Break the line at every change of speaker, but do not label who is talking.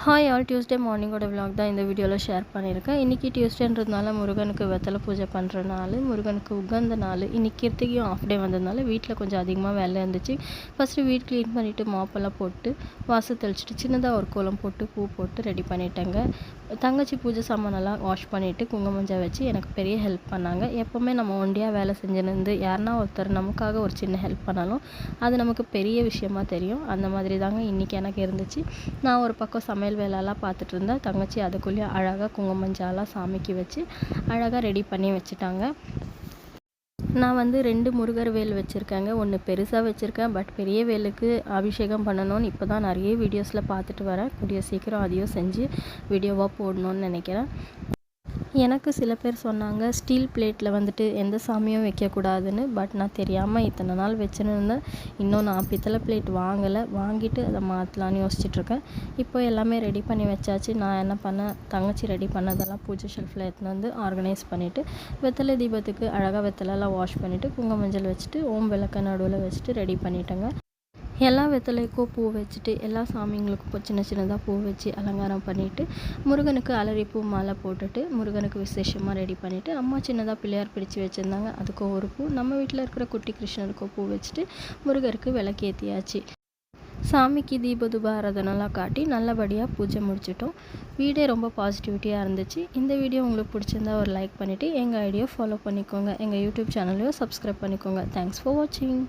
Hi all Tuesday மார்னிங்கோட vlog தான் இந்த வீடியோவில் ஷேர் பண்ணியிருக்கேன். இன்றைக்கி டியூஸ்டேன்றதுனால முருகனுக்கு வெத்தலை பூஜை பண்ணுற நாள், முருகனுக்கு உகந்த நாள். இன்றைக்கி கிருத்திகையும் ஆஃப் டே வந்ததுனால வீட்டில் கொஞ்சம் அதிகமாக வேலை இருந்துச்சு. ஃபஸ்ட்டு வீட் க்ளீன் பண்ணிவிட்டு மாப்பெல்லாம் போட்டு வாசல் தெளிச்சிட்டு சின்னதாக ஒரு கோலம் போட்டு பூ போட்டு ரெடி பண்ணிட்டேங்க. தங்கச்சி பூஜை சாமானெல்லாம் வாஷ் பண்ணிவிட்டு குங்குமஞ்சா வச்சு எனக்கு பெரிய ஹெல்ப் பண்ணாங்க. எப்போவுமே நம்ம ஒண்டியாக வேலை செஞ்சுருந்து யாருன்னா ஒருத்தர் நமக்காக ஒரு சின்ன ஹெல்ப் பண்ணாலும் அது நமக்கு பெரிய விஷயமா தெரியும். அந்த மாதிரி தாங்க இன்றைக்கி எனக்கு இருந்துச்சு. நான் ஒரு பக்கம் சமையல் வேலைலாம் பார்த்துட்டு இருந்தேன். தங்கச்சி அதுக்குள்ளேயே அழகாக குங்குமஞ்சாலாம் சாமிக்கு வச்சு அழகாக ரெடி பண்ணி வச்சுட்டாங்க. நான் வந்து 2 முருகர் வேல் வச்சுருக்கேங்க. ஒன்று பெருசாக வச்சுருக்கேன். பட் பெரிய வேலுக்கு அபிஷேகம் பண்ணணும்னு இப்போ தான் நிறைய வீடியோஸில் பார்த்துட்டு வரேன். கூடிய சீக்கிரம் அதையும் செஞ்சு வீடியோவாக போடணும்னு நினைக்கிறேன். எனக்கு சில பேர் சொன்னாங்க ஸ்டீல் பிளேட்டில் வந்துட்டு எந்த சாமியும் வைக்கக்கூடாதுன்னு. பட் நான் தெரியாமல் இத்தனை நாள் வச்சுருந்தேன். இன்னும் நான் பித்தளை பிளேட் வாங்கிட்டு அதை மாற்றலான்னு யோசிச்சுட்ருக்கேன். இப்போ எல்லாமே ரெடி பண்ணி வச்சாச்சு. நான் என்ன பண்ணேன், தங்கச்சி ரெடி பண்ணதெல்லாம் பூஜை ஷெல்ஃபில் எடுத்துன்னு வந்து ஆர்கனைஸ் பண்ணிவிட்டு வெத்தலை தீபத்துக்கு அழகாக வெத்தலைலாம் வாஷ் பண்ணிவிட்டு குங்குமஞ்சள் வச்சுட்டு ஓம் விளக்க நடுவில் வச்சுட்டு ரெடி பண்ணிட்டேங்க. எல்லா வெத்தலைக்கும் பூ வச்சுட்டு எல்லா சாமிங்களுக்கும் சின்ன சின்னதாக பூ வச்சு அலங்காரம் பண்ணிவிட்டு முருகனுக்கு அலரிப்பூ மாலை போட்டுட்டு முருகனுக்கு விசேஷமாக ரெடி பண்ணிவிட்டு அம்மா சின்னதாக பிள்ளையார் பிடிச்சி வச்சுருந்தாங்க. அதுக்கும் ஒரு பூ, நம்ம வீட்டில் இருக்கிற குட்டி கிருஷ்ணருக்கும் பூ வச்சுட்டு முருகருக்கு விளக்கேற்றியாச்சு. சாமிக்கு தீப துபாரதனெல்லாம் காட்டி நல்லபடியாக பூஜை முடிச்சிட்டோம். வீடே ரொம்ப பாசிட்டிவிட்டியாக இருந்துச்சு. இந்த வீடியோ உங்களுக்கு பிடிச்சிருந்தா ஒரு லைக் பண்ணிவிட்டு எங்கள் ஐடியோ ஃபாலோ பண்ணிக்கோங்க. எங்கள் யூடியூப் சேனலையும் சப்ஸ்கிரைப் பண்ணிக்கோங்க. தேங்க்ஸ் ஃபார் வாட்சிங்.